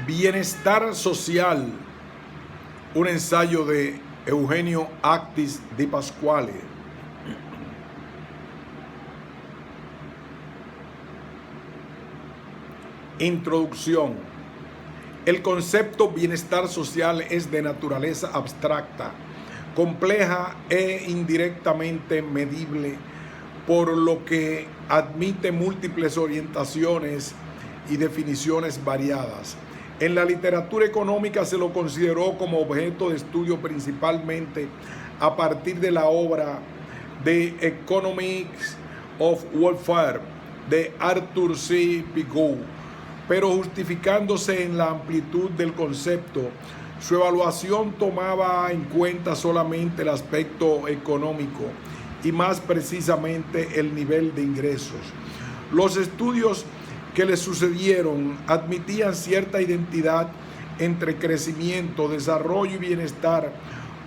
Bienestar social, un ensayo de Eugenio Actis Di Pasquale. Introducción. El concepto bienestar social es de naturaleza abstracta, compleja e indirectamente medible, por lo que admite múltiples orientaciones y definiciones variadas. En la literatura económica se lo consideró como objeto de estudio principalmente a partir de la obra The Economics of Welfare de Arthur C. Pigou, pero justificándose en la amplitud del concepto, su evaluación tomaba en cuenta solamente el aspecto económico y más precisamente el nivel de ingresos. Los estudios que le sucedieron admitían cierta identidad entre crecimiento, desarrollo y bienestar,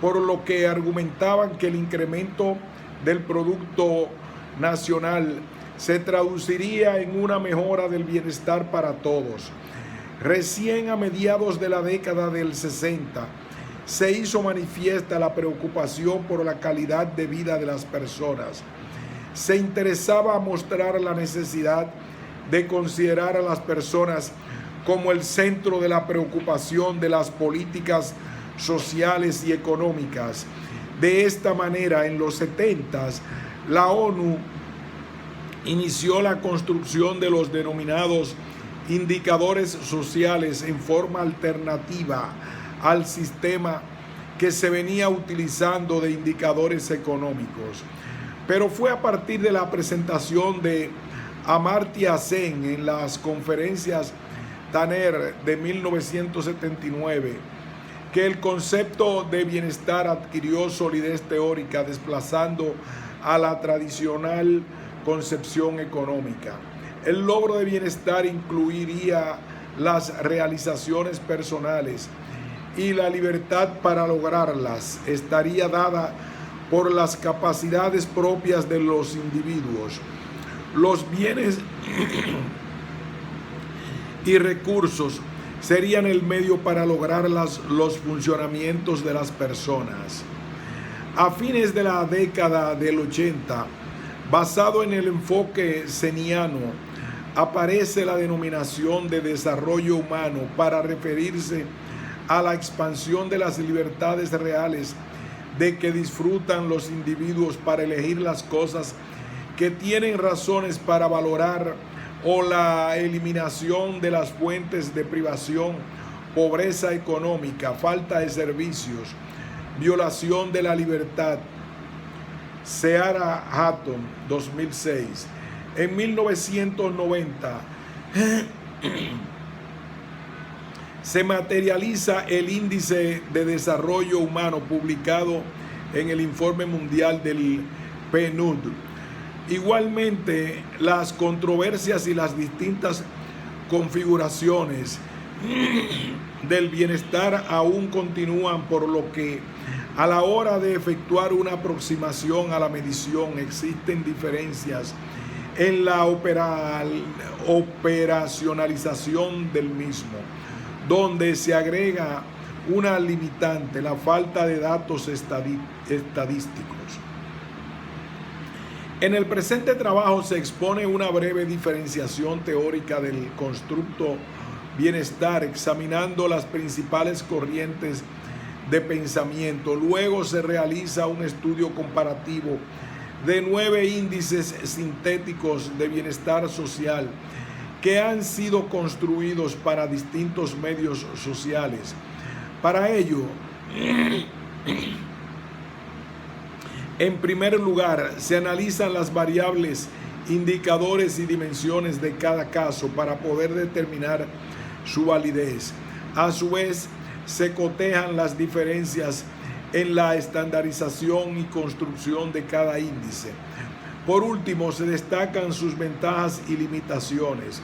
por lo que argumentaban que el incremento del Producto Nacional se traduciría en una mejora del bienestar para todos. Recién a mediados de la década del 60 se hizo manifiesta la preocupación por la calidad de vida de las personas. Se interesaba mostrar la necesidad de considerar a las personas como el centro de la preocupación de las políticas sociales y económicas. De esta manera, en los 70s, la ONU inició la construcción de los denominados indicadores sociales en forma alternativa al sistema que se venía utilizando de indicadores económicos. Pero fue a partir de la presentación de Amartya Sen en las conferencias Tanner de 1979 que el concepto de bienestar adquirió solidez teórica, desplazando a la tradicional concepción económica. El logro de bienestar incluiría las realizaciones personales y la libertad para lograrlas estaría dada por las capacidades propias de los individuos. Los bienes y recursos serían el medio para lograr los funcionamientos de las personas. A fines de la década del 80, basado en el enfoque seniano, aparece la denominación de desarrollo humano para referirse a la expansión de las libertades reales de que disfrutan los individuos para elegir las cosas que tienen razones para valorar, o la eliminación de las fuentes de privación, pobreza económica, falta de servicios, violación de la libertad. Seara Hatton, 2006. En 1990 se materializa el Índice de Desarrollo Humano publicado en el Informe Mundial del PNUD. Igualmente, las controversias y las distintas configuraciones del bienestar aún continúan, por lo que a la hora de efectuar una aproximación a la medición existen diferencias en la operacionalización del mismo, donde se agrega una limitante, la falta de datos estadísticos. En el presente trabajo se expone una breve diferenciación teórica del constructo bienestar, examinando las principales corrientes de pensamiento. Luego se realiza un estudio comparativo de 9 índices sintéticos de bienestar social que han sido construidos para distintos medios sociales. Para ello, en primer lugar, se analizan las variables, indicadores y dimensiones de cada caso para poder determinar su validez. A su vez, se cotejan las diferencias en la estandarización y construcción de cada índice. Por último, se destacan sus ventajas y limitaciones.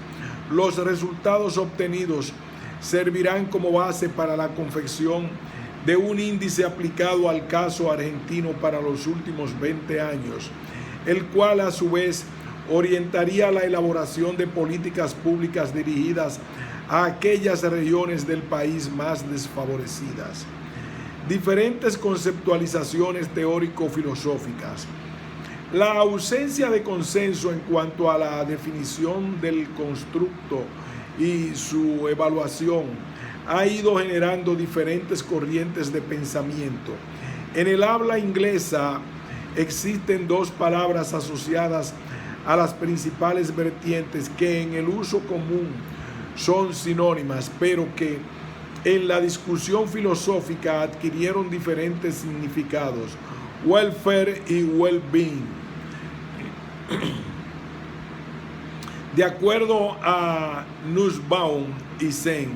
Los resultados obtenidos servirán como base para la confección de un índice aplicado al caso argentino para los últimos 20 años, el cual a su vez orientaría la elaboración de políticas públicas dirigidas a aquellas regiones del país más desfavorecidas. Diferentes conceptualizaciones teórico-filosóficas. La ausencia de consenso en cuanto a la definición del constructo y su evaluación ha ido generando diferentes corrientes de pensamiento. En el habla inglesa existen dos palabras asociadas a las principales vertientes que en el uso común son sinónimas, pero que en la discusión filosófica adquirieron diferentes significados: welfare y well-being. De acuerdo a Nussbaum y Sen,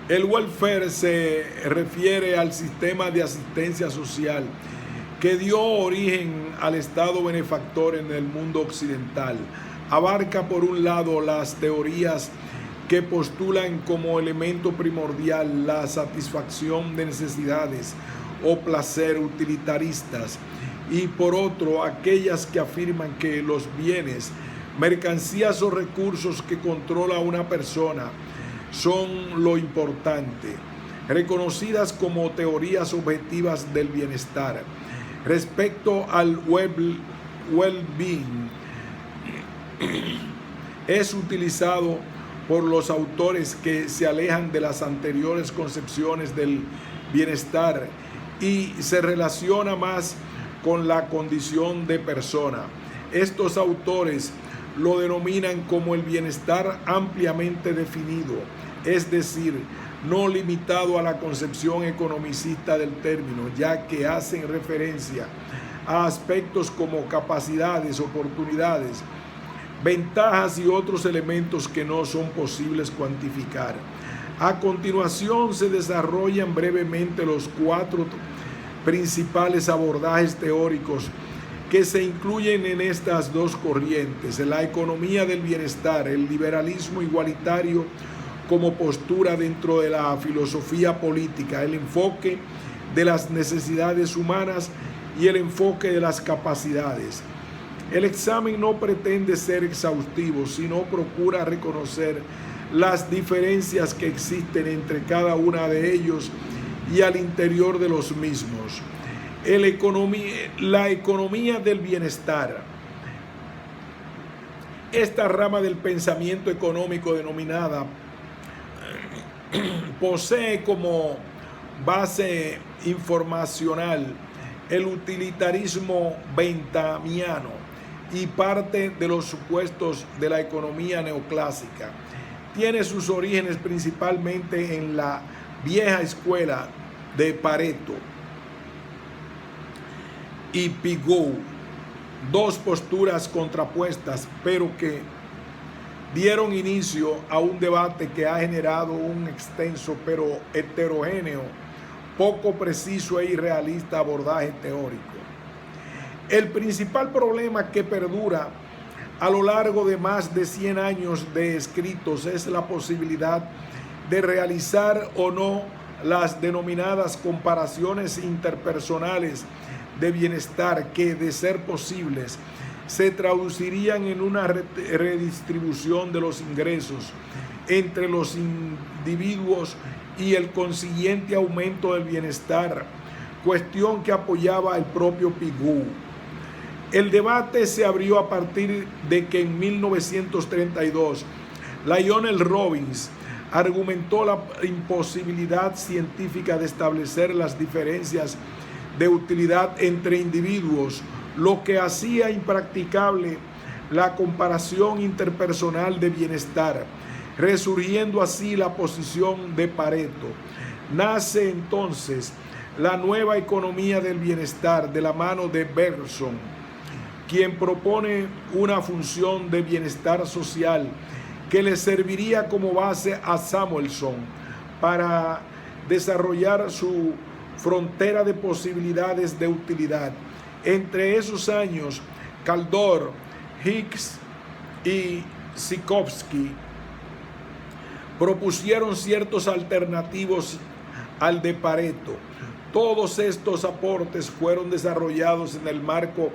el welfare se refiere al sistema de asistencia social que dio origen al Estado benefactor en el mundo occidental. Abarca por un lado las teorías que postulan como elemento primordial la satisfacción de necesidades o placer utilitaristas, y por otro aquellas que afirman que los bienes, mercancías o recursos que controla una persona son lo importante, reconocidas como teorías objetivas del bienestar. Respecto al well-being, es utilizado por los autores que se alejan de las anteriores concepciones del bienestar y se relaciona más con la condición de persona. Estos autores lo denominan como el bienestar ampliamente definido, es decir, no limitado a la concepción economicista del término, ya que hacen referencia a aspectos como capacidades, oportunidades, ventajas y otros elementos que no son posibles cuantificar. A continuación se desarrollan brevemente los 4 principales abordajes teóricos que se incluyen en estas dos corrientes: la economía del bienestar, el liberalismo igualitario como postura dentro de la filosofía política, el enfoque de las necesidades humanas y el enfoque de las capacidades. El examen no pretende ser exhaustivo, sino procura reconocer las diferencias que existen entre cada una de ellos y al interior de los mismos. La economía del bienestar. Esta rama del pensamiento económico denominada posee como base informacional el utilitarismo benthamiano y parte de los supuestos de la economía neoclásica. Tiene sus orígenes principalmente en la vieja escuela de Pareto y Pigou, dos posturas contrapuestas, pero que dieron inicio a un debate que ha generado un extenso pero heterogéneo, poco preciso e irrealista abordaje teórico. El principal problema que perdura a lo largo de más de 100 años de escritos es la posibilidad de realizar o no las denominadas comparaciones interpersonales de bienestar que, de ser posibles, se traducirían en una redistribución de los ingresos entre los individuos y el consiguiente aumento del bienestar, cuestión que apoyaba el propio Pigou. El debate se abrió a partir de que en 1932 Lionel Robbins argumentó la imposibilidad científica de establecer las diferencias de utilidad entre individuos, lo que hacía impracticable la comparación interpersonal de bienestar, resurgiendo así la posición de Pareto. Nace entonces la nueva economía del bienestar de la mano de Bergson, quien propone una función de bienestar social que le serviría como base a Samuelson para desarrollar su frontera de posibilidades de utilidad. Entre esos años, Kaldor, Hicks y Zykowski propusieron ciertos alternativos al de Pareto. Todos estos aportes fueron desarrollados en el marco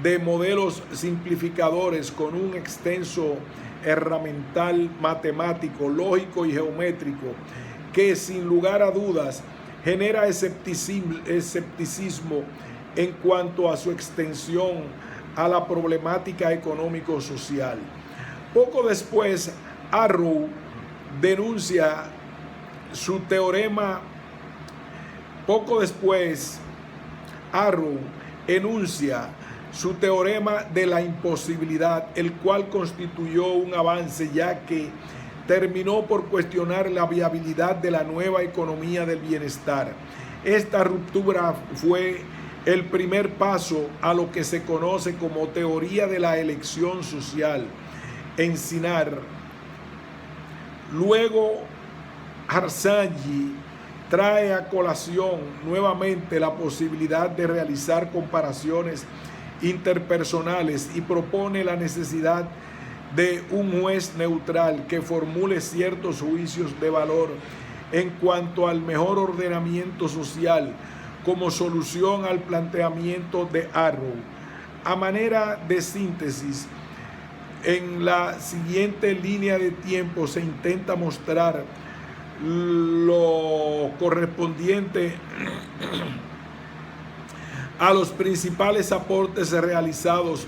de modelos simplificadores con un extenso herramental matemático, lógico y geométrico que sin lugar a dudas genera escepticismo en cuanto a su extensión a la problemática económico-social. Poco después, Arrow denuncia su teorema. Poco después, Arrow enuncia su teorema de la imposibilidad, el cual constituyó un avance ya que terminó por cuestionar la viabilidad de la nueva economía del bienestar. Esta ruptura fue el primer paso a lo que se conoce como teoría de la elección social, Encinar. Luego, Harsanyi trae a colación nuevamente la posibilidad de realizar comparaciones interpersonales y propone la necesidad de un juez neutral que formule ciertos juicios de valor en cuanto al mejor ordenamiento social como solución al planteamiento de Arrow. A manera de síntesis, en la siguiente línea de tiempo se intenta mostrar lo correspondiente a los principales aportes realizados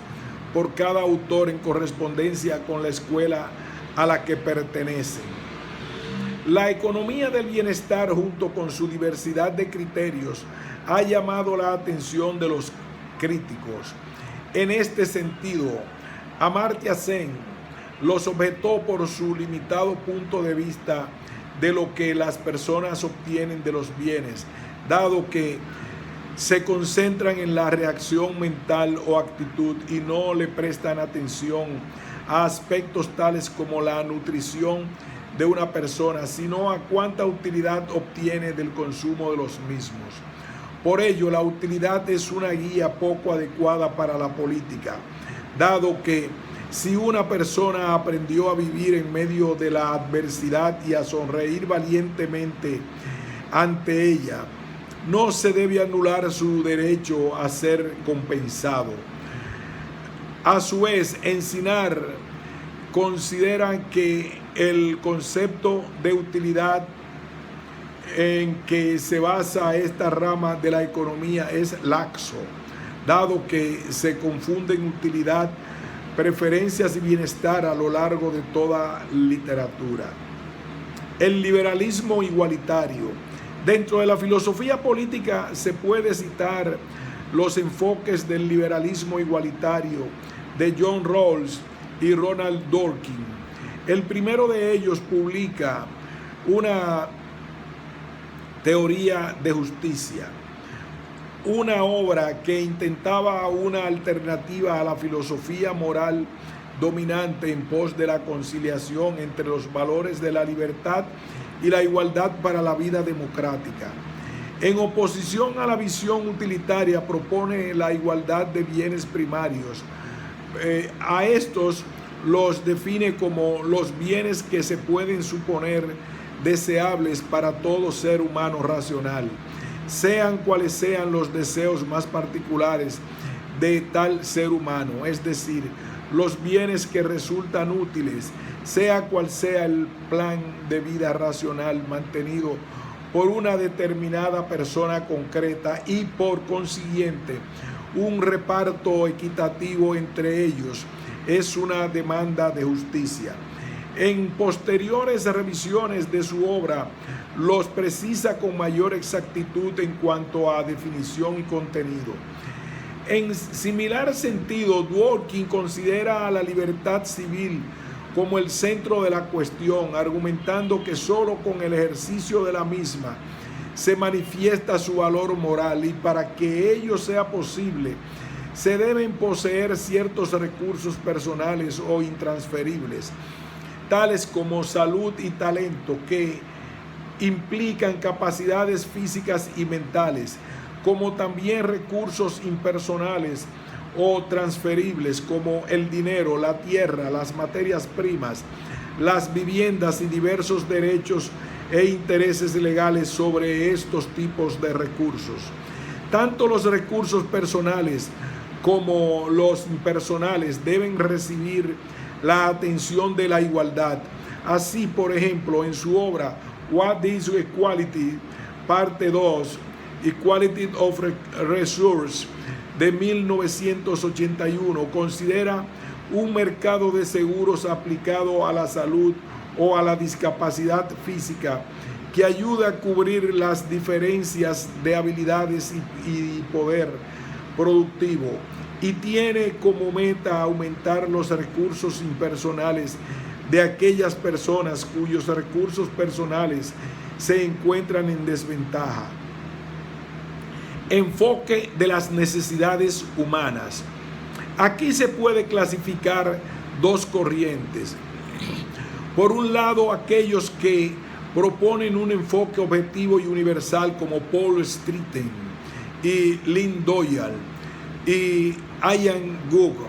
por cada autor en correspondencia con la escuela a la que pertenece. La economía del bienestar, junto con su diversidad de criterios, ha llamado la atención de los críticos. En este sentido, Amartya Sen los objetó por su limitado punto de vista de lo que las personas obtienen de los bienes, dado que se concentran en la reacción mental o actitud y no le prestan atención a aspectos tales como la nutrición de una persona, sino a cuánta utilidad obtiene del consumo de los mismos. Por ello, la utilidad es una guía poco adecuada para la política, dado que si una persona aprendió a vivir en medio de la adversidad y a sonreír valientemente ante ella, no se debe anular su derecho a ser compensado. A su vez, Encinar consideran que el concepto de utilidad en que se basa esta rama de la economía es laxo, dado que se confunden utilidad, preferencias y bienestar a lo largo de toda literatura. El liberalismo igualitario. Dentro de la filosofía política se puede citar los enfoques del liberalismo igualitario de John Rawls y Ronald Dworkin. El primero de ellos publica una teoría de justicia, una obra que intentaba una alternativa a la filosofía moral dominante en pos de la conciliación entre los valores de la libertad y la igualdad para la vida democrática. En oposición a la visión utilitaria, propone la igualdad de bienes primarios. A estos los define como los bienes que se pueden suponer deseables para todo ser humano racional, sean cuales sean los deseos más particulares de tal ser humano, es decir, los bienes que resultan útiles, sea cual sea el plan de vida racional mantenido por una determinada persona concreta y por consiguiente un reparto equitativo entre ellos, es una demanda de justicia. En posteriores revisiones de su obra, los precisa con mayor exactitud en cuanto a definición y contenido. En similar sentido, Dworkin considera a la libertad civil como el centro de la cuestión, argumentando que solo con el ejercicio de la misma se manifiesta su valor moral y para que ello sea posible se deben poseer ciertos recursos personales o intransferibles, tales como salud y talento, que implican capacidades físicas y mentales, como también recursos impersonales o transferibles como el dinero, la tierra, las materias primas, las viviendas y diversos derechos e intereses legales sobre estos tipos de recursos. Tanto los recursos personales como los impersonales deben recibir la atención de la igualdad. Así, por ejemplo, en su obra What is Equality, parte 2, Equality of Resource, de 1981, considera un mercado de seguros aplicado a la salud o a la discapacidad física que ayuda a cubrir las diferencias de habilidades y poder productivo, y tiene como meta aumentar los recursos impersonales de aquellas personas cuyos recursos personales se encuentran en desventaja. Enfoque de las necesidades humanas. Aquí se puede clasificar dos corrientes. Por un lado, aquellos que proponen un enfoque objetivo y universal, como Paul Stritten y Lynn Doyle y Ian Google,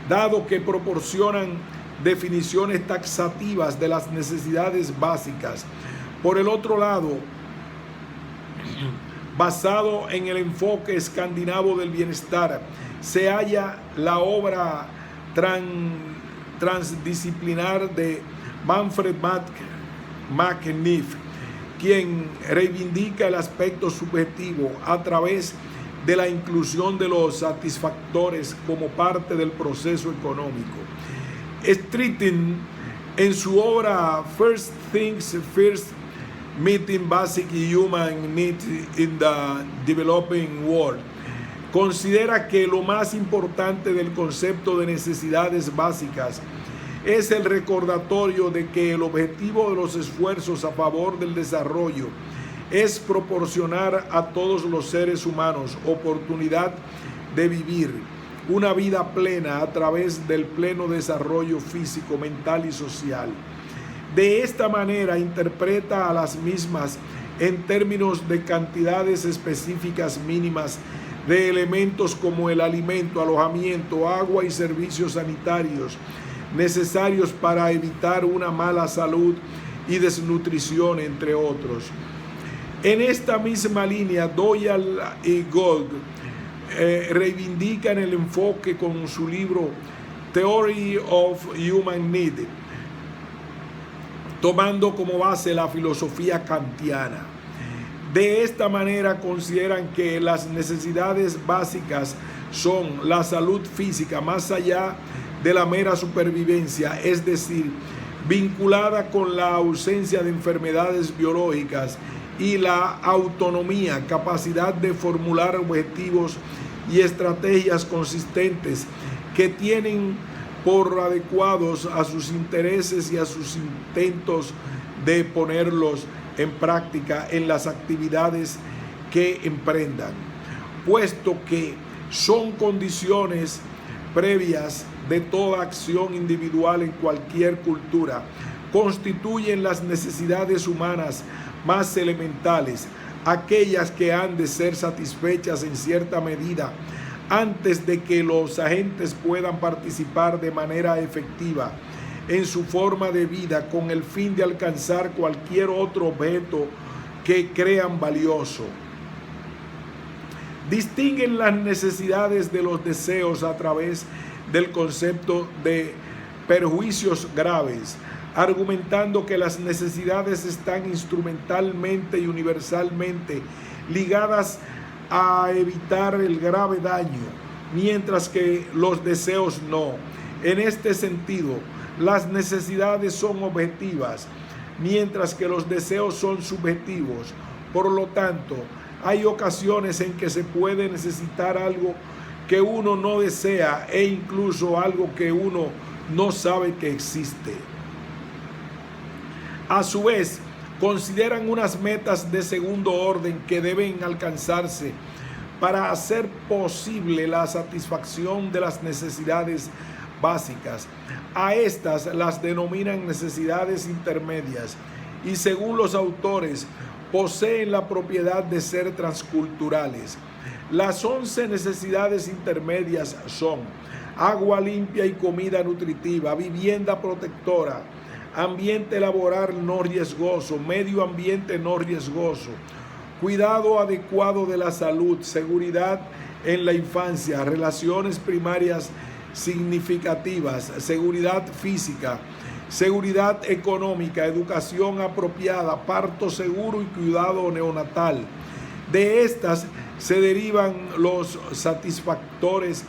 dado que proporcionan definiciones taxativas de las necesidades básicas. Por el otro lado, basado en el enfoque escandinavo del bienestar, se halla la obra transdisciplinar de Manfred McNiff, quien reivindica el aspecto subjetivo a través de la inclusión de los satisfactores como parte del proceso económico. Stritten, en su obra First Things First, Meeting Basic Human Needs in the Developing World, considera que lo más importante del concepto de necesidades básicas es el recordatorio de que el objetivo de los esfuerzos a favor del desarrollo es proporcionar a todos los seres humanos oportunidad de vivir una vida plena a través del pleno desarrollo físico, mental y social. De esta manera interpreta a las mismas en términos de cantidades específicas mínimas de elementos como el alimento, alojamiento, agua y servicios sanitarios necesarios para evitar una mala salud y desnutrición, entre otros. En esta misma línea, Doyle y Gold reivindican el enfoque con su libro Theory of Human Need, tomando como base la filosofía kantiana. De esta manera consideran que las necesidades básicas son la salud física más allá de la mera supervivencia, es decir, vinculada con la ausencia de enfermedades biológicas, y la autonomía, capacidad de formular objetivos y estrategias consistentes que tienen por adecuados a sus intereses y a sus intentos de ponerlos en práctica en las actividades que emprendan, puesto que son condiciones previas de toda acción individual en cualquier cultura. Constituyen las necesidades humanas más elementales, aquellas que han de ser satisfechas en cierta medida antes de que los agentes puedan participar de manera efectiva en su forma de vida con el fin de alcanzar cualquier otro objeto que crean valioso. Distinguen las necesidades de los deseos a través del concepto de perjuicios graves, argumentando que las necesidades están instrumentalmente y universalmente ligadas a evitar el grave daño, mientras que los deseos no. En este sentido, las necesidades son objetivas, mientras que los deseos son subjetivos. Por lo tanto, hay ocasiones en que se puede necesitar algo que uno no desea e incluso algo que uno no sabe que existe. A su vez, consideran unas metas de segundo orden que deben alcanzarse para hacer posible la satisfacción de las necesidades básicas. A estas las denominan necesidades intermedias y, según los autores, poseen la propiedad de ser transculturales. Las 11 necesidades intermedias son agua limpia y comida nutritiva, vivienda protectora, ambiente laboral no riesgoso, medio ambiente no riesgoso, cuidado adecuado de la salud, seguridad en la infancia, relaciones primarias significativas: seguridad física, seguridad económica, educación apropiada, parto seguro y cuidado neonatal. De estas se derivan los satisfactores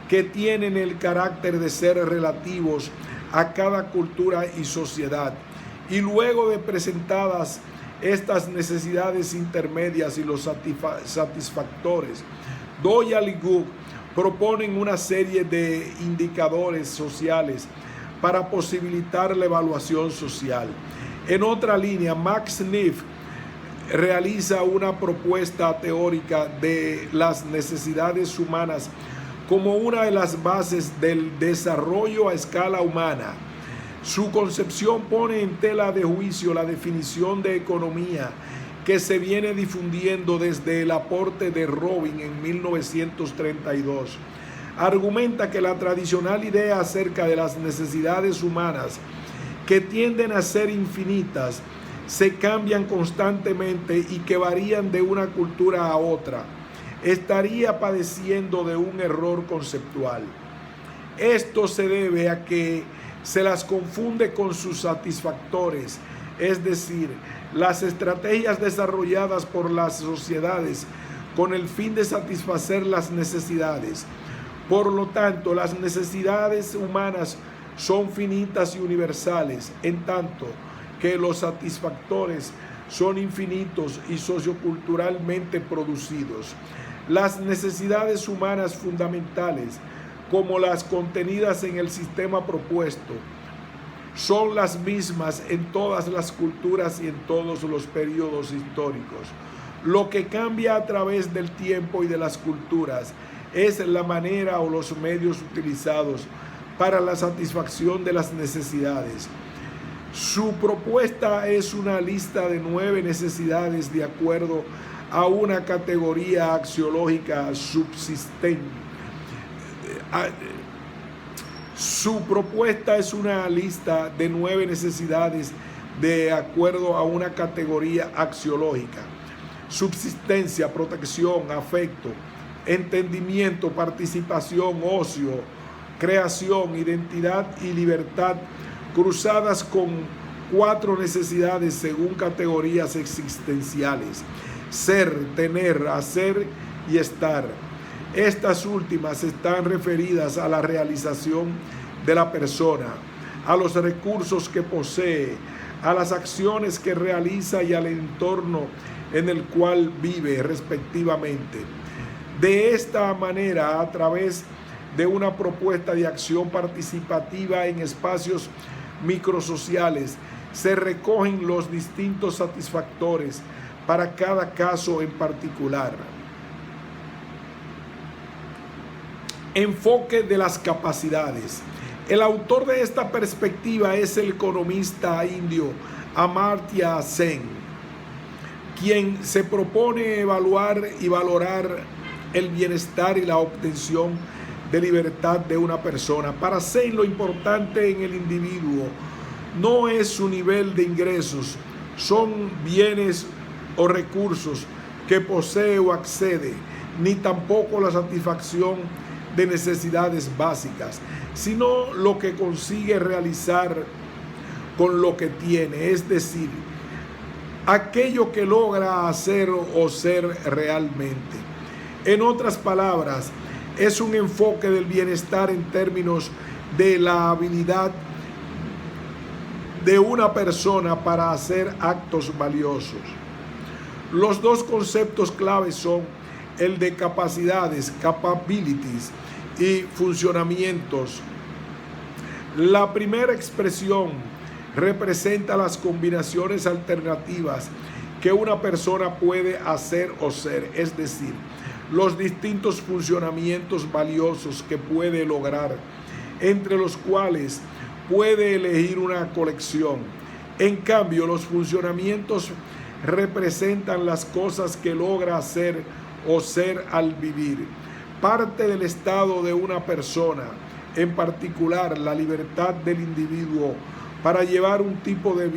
que tienen el carácter de ser relativos a cada cultura y sociedad. Y luego de presentadas estas necesidades intermedias y los satisfactores, Doyle y Gug proponen una serie de indicadores sociales para posibilitar la evaluación social. En otra línea, Max Neff realiza una propuesta teórica de las necesidades humanas como una de las bases del desarrollo a escala humana. Su concepción pone en tela de juicio la definición de economía que se viene difundiendo desde el aporte de Robin en 1932. Argumenta que la tradicional idea acerca de las necesidades humanas, que tienden a ser infinitas, se cambian constantemente y que varían de una cultura a otra, estaría padeciendo de un error conceptual. Esto se debe a que se las confunde con sus satisfactores, es decir, las estrategias desarrolladas por las sociedades con el fin de satisfacer las necesidades. Por lo tanto, las necesidades humanas son finitas y universales, en tanto que los satisfactores son infinitos y socioculturalmente producidos. Las necesidades humanas fundamentales, como las contenidas en el sistema propuesto, son las mismas en todas las culturas y en todos los periodos históricos. Lo que cambia a través del tiempo y de las culturas es la manera o los medios utilizados para la satisfacción de las necesidades. Su propuesta es una lista de 9 necesidades de acuerdo a una categoría axiológica subsistente. Su propuesta es una lista de 9 necesidades de acuerdo a una categoría axiológica: subsistencia, protección, afecto, entendimiento, participación, ocio, creación, identidad y libertad, cruzadas con 4 necesidades según categorías existenciales: ser, tener, hacer y estar. Estas últimas están referidas a la realización de la persona, a los recursos que posee, a las acciones que realiza y al entorno en el cual vive, respectivamente. De esta manera, a través de una propuesta de acción participativa en espacios microsociales, se recogen los distintos satisfactores para cada caso en particular. Enfoque de las capacidades. El autor de esta perspectiva es el economista indio Amartya Sen, quien se propone evaluar y valorar el bienestar y la obtención de libertad de una persona. Para Sen, lo importante en el individuo no es su nivel de ingresos, son bienes o recursos que posee o accede, ni tampoco la satisfacción de necesidades básicas, sino lo que consigue realizar con lo que tiene, es decir, aquello que logra hacer o ser realmente. En otras palabras, es un enfoque del bienestar en términos de la habilidad de una persona para hacer actos valiosos. Los dos conceptos claves son el de capacidades, capabilities, y funcionamientos. La primera expresión representa las combinaciones alternativas que una persona puede hacer o ser, es decir, los distintos funcionamientos valiosos que puede lograr, entre los cuales puede elegir una colección. En cambio, los funcionamientos representan las cosas que logra hacer o ser al vivir. Parte del estado de una persona, en particular la libertad del individuo para llevar un tipo de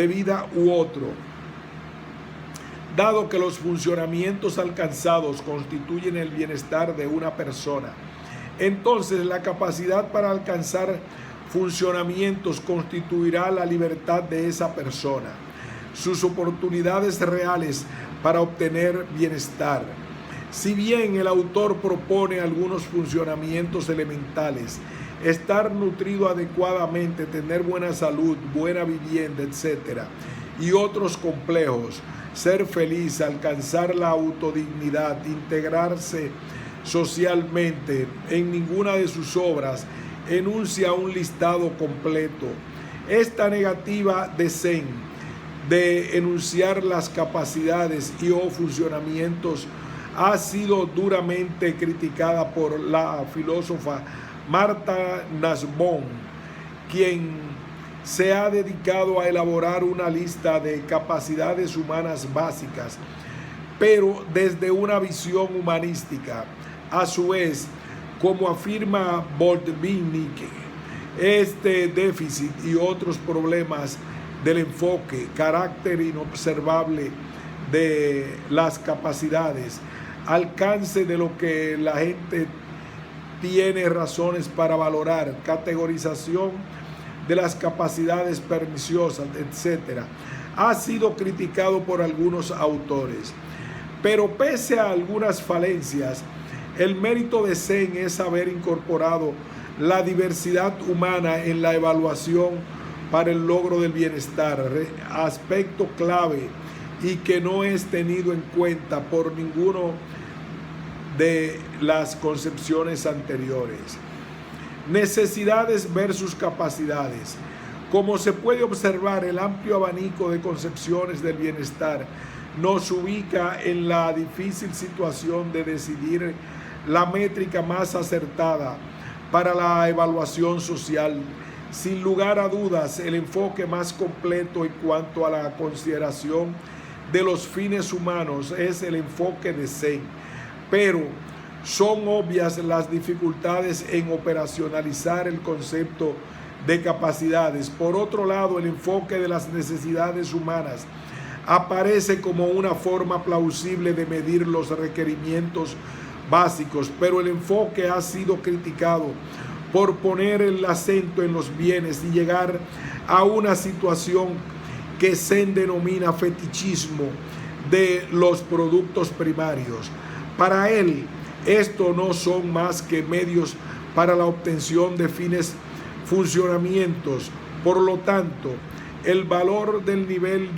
vida u otro. Dado que los funcionamientos alcanzados constituyen el bienestar de una persona, Entonces, la capacidad para alcanzar funcionamientos constituirá la libertad de esa persona, sus oportunidades reales para obtener bienestar. Si bien el autor propone algunos funcionamientos elementales, estar nutrido adecuadamente, tener buena salud, buena vivienda, etc., y otros complejos, ser feliz, alcanzar la autodignidad, integrarse socialmente, en ninguna de sus obras enuncia un listado completo. Esta negativa de Zen de enunciar las capacidades y o funcionamientos ha sido duramente criticada por la filósofa Martha Nussbaum, quien se ha dedicado a elaborar una lista de capacidades humanas básicas, pero desde una visión humanística. A su vez, como afirma Botvinnik, este déficit y otros problemas del enfoque, carácter inobservable de las capacidades, alcance de lo que la gente tiene razones para valorar, categorización de las capacidades perniciosas, etc., ha sido criticado por algunos autores. Pero pese a algunas falencias, el mérito de Zen es haber incorporado la diversidad humana en la evaluación para el logro del bienestar, aspecto clave y que no es tenido en cuenta por ninguno de las concepciones anteriores. Necesidades versus capacidades. Como se puede observar, el amplio abanico de concepciones del bienestar nos ubica en la difícil situación de decidir la métrica más acertada para la evaluación social. Sin lugar a dudas, el enfoque más completo en cuanto a la consideración de los fines humanos es el enfoque de Zen, pero son obvias las dificultades en operacionalizar el concepto de capacidades. Por otro lado, el enfoque de las necesidades humanas aparece como una forma plausible de medir los requerimientos básicos, pero el enfoque ha sido criticado por poner el acento en los bienes y llegar a una situación que Zen denomina fetichismo de los productos primarios. Para él, estos no son más que medios para la obtención de fines funcionamientos. Por lo tanto, el valor del nivel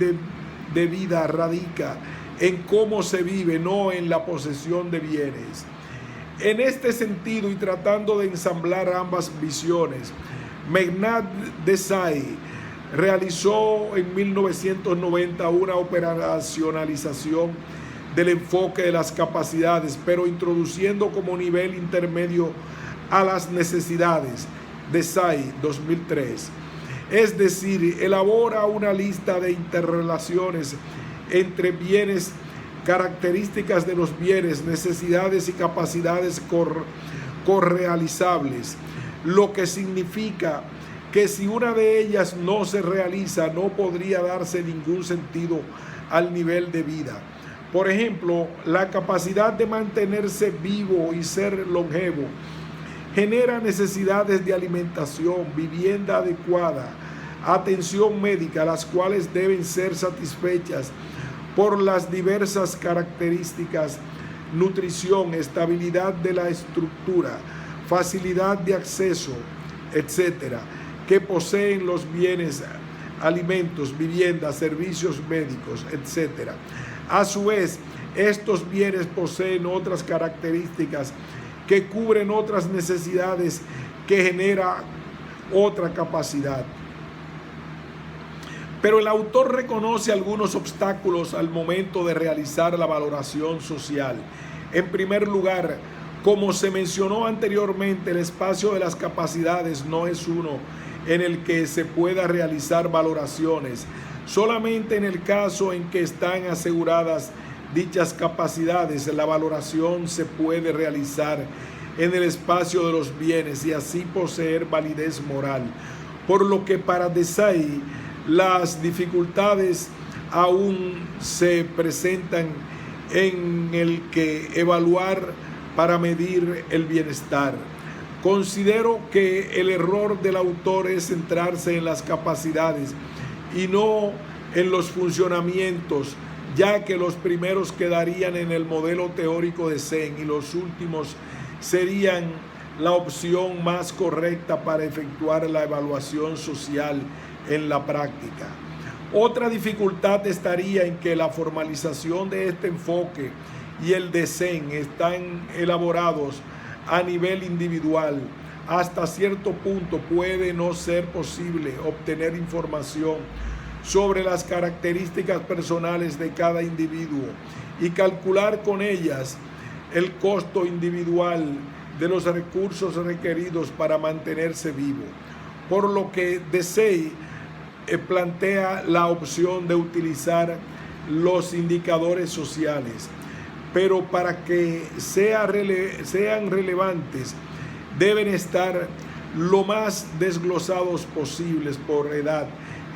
de vida radica en cómo se vive, no en la posesión de bienes. En este sentido, y tratando de ensamblar ambas visiones, Meghnad Desai realizó en 1990 una operacionalización del enfoque de las capacidades, pero introduciendo como nivel intermedio a las necesidades. Desai, 2003. Es decir, elabora una lista de interrelaciones entre bienes, características de los bienes, necesidades y capacidades correalizables, lo que significa que si una de ellas no se realiza, no podría darse ningún sentido al nivel de vida. Por ejemplo, la capacidad de mantenerse vivo y ser longevo genera necesidades de alimentación, vivienda adecuada, atención médica, las cuales deben ser satisfechas por las diversas características: nutrición, estabilidad de la estructura, facilidad de acceso, etcétera, que poseen los bienes, alimentos, vivienda, servicios médicos, etcétera. A su vez, estos bienes poseen otras características que cubren otras necesidades que genera otra capacidad. Pero el autor reconoce algunos obstáculos al momento de realizar la valoración social. En primer lugar, como se mencionó anteriormente, el espacio de las capacidades no es uno en el que se pueda realizar valoraciones. Solamente en el caso en que están aseguradas dichas capacidades, la valoración se puede realizar en el espacio de los bienes y así poseer validez moral. Por lo que para Desai, las dificultades aún se presentan en el que evaluar para medir el bienestar. Considero que el error del autor es centrarse en las capacidades y no en los funcionamientos, ya que los primeros quedarían en el modelo teórico de Zen y los últimos serían la opción más correcta para efectuar la evaluación social en la práctica. Otra dificultad estaría en que la formalización de este enfoque y el de Zen están elaborados a nivel individual. Hasta cierto punto puede no ser posible obtener información sobre las características personales de cada individuo y calcular con ellas el costo individual de los recursos requeridos para mantenerse vivo, por lo que Deci plantea la opción de utilizar los indicadores sociales, pero para que sean relevantes deben estar lo más desglosados posibles por edad,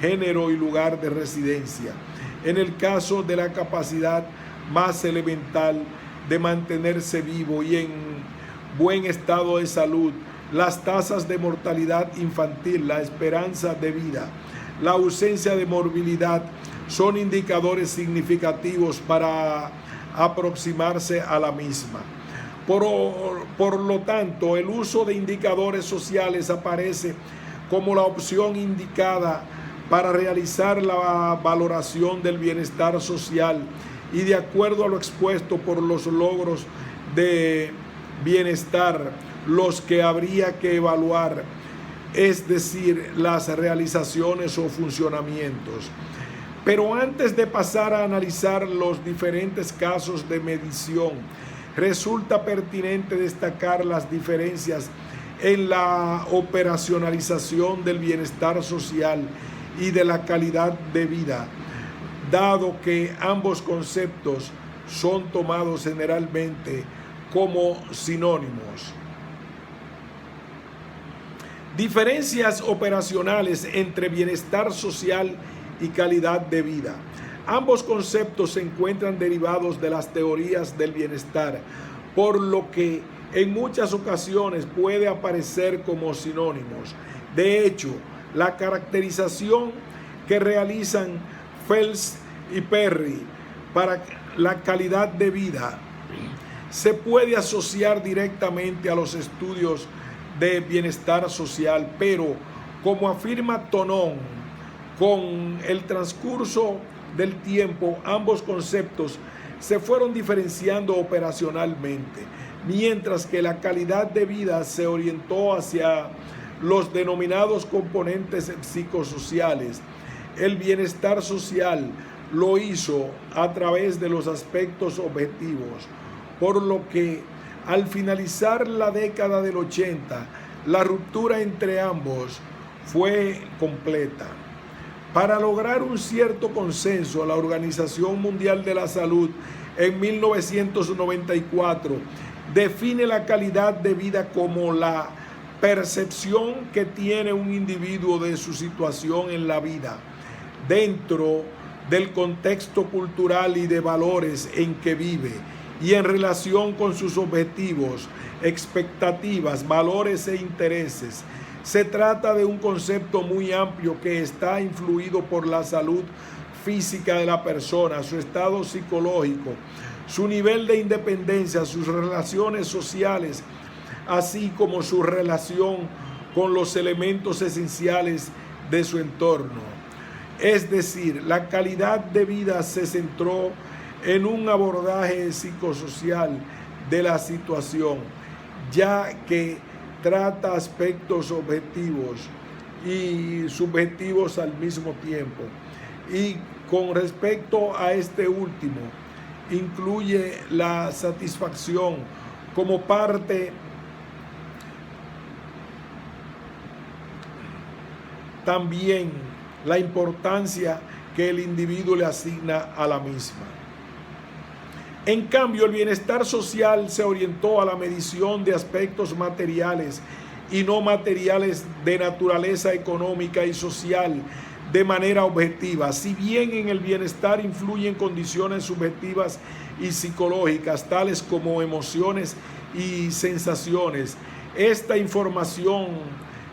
género y lugar de residencia. En el caso de la capacidad más elemental de mantenerse vivo y en buen estado de salud, las tasas de mortalidad infantil, la esperanza de vida, la ausencia de morbilidad son indicadores significativos para aproximarse a la misma. Por lo tanto, el uso de indicadores sociales aparece como la opción indicada para realizar la valoración del bienestar social y de acuerdo a lo expuesto por los logros de bienestar, los que habría que evaluar, es decir, las realizaciones o funcionamientos. Pero antes de pasar a analizar los diferentes casos de medición, resulta pertinente destacar las diferencias en la operacionalización del bienestar social y de la calidad de vida, dado que ambos conceptos son tomados generalmente como sinónimos. Diferencias operacionales entre bienestar social y calidad de vida. Ambos conceptos se encuentran derivados de las teorías del bienestar, por lo que en muchas ocasiones puede aparecer como sinónimos. De hecho, la caracterización que realizan Fels y Perry para la calidad de vida se puede asociar directamente a los estudios de bienestar social, pero como afirma Tonon, con el transcurso del tiempo ambos conceptos se fueron diferenciando operacionalmente, mientras que la calidad de vida se orientó hacia los denominados componentes psicosociales. El bienestar social lo hizo a través de los aspectos objetivos, por lo que al finalizar la década del 80, la ruptura entre ambos fue completa. Para lograr un cierto consenso, la Organización Mundial de la Salud en 1994 define la calidad de vida como la percepción que tiene un individuo de su situación en la vida, dentro del contexto cultural y de valores en que vive, y en relación con sus objetivos, expectativas, valores e intereses. Se trata de un concepto muy amplio que está influido por la salud física de la persona, su estado psicológico, su nivel de independencia, sus relaciones sociales, así como su relación con los elementos esenciales de su entorno. Es decir, la calidad de vida se centró en un abordaje psicosocial de la situación, ya que trata aspectos objetivos y subjetivos al mismo tiempo. Y con respecto a este último, incluye la satisfacción como parte también la importancia que el individuo le asigna a la misma. En cambio, el bienestar social se orientó a la medición de aspectos materiales y no materiales de naturaleza económica y social de manera objetiva. Si bien en el bienestar influyen condiciones subjetivas y psicológicas, tales como emociones y sensaciones, Esta información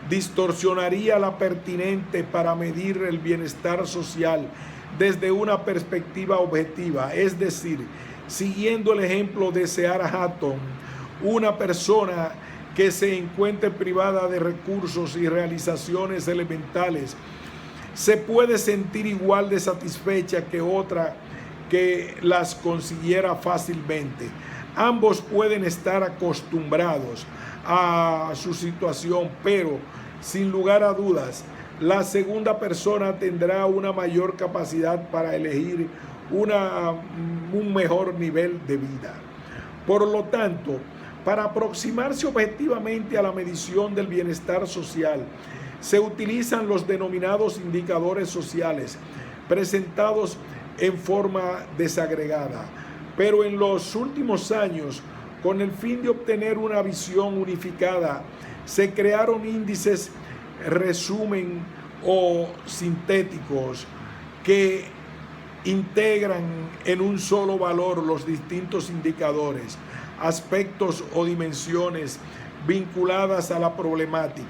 distorsionaría la pertinente para medir el bienestar social desde una perspectiva objetiva, es decir, siguiendo el ejemplo de Seara Hatton, una persona que se encuentre privada de recursos y realizaciones elementales se puede sentir igual de satisfecha que otra que las consiguiera fácilmente. Ambos pueden estar acostumbrados a su situación, pero sin lugar a dudas, la segunda persona tendrá una mayor capacidad para elegir un mejor nivel de vida. Por lo tanto, para aproximarse objetivamente a la medición del bienestar social, se utilizan los denominados indicadores sociales, presentados en forma desagregada. Pero en los últimos años, con el fin de obtener una visión unificada, se crearon índices resumen o sintéticos que integran en un solo valor los distintos indicadores, aspectos o dimensiones vinculadas a la problemática.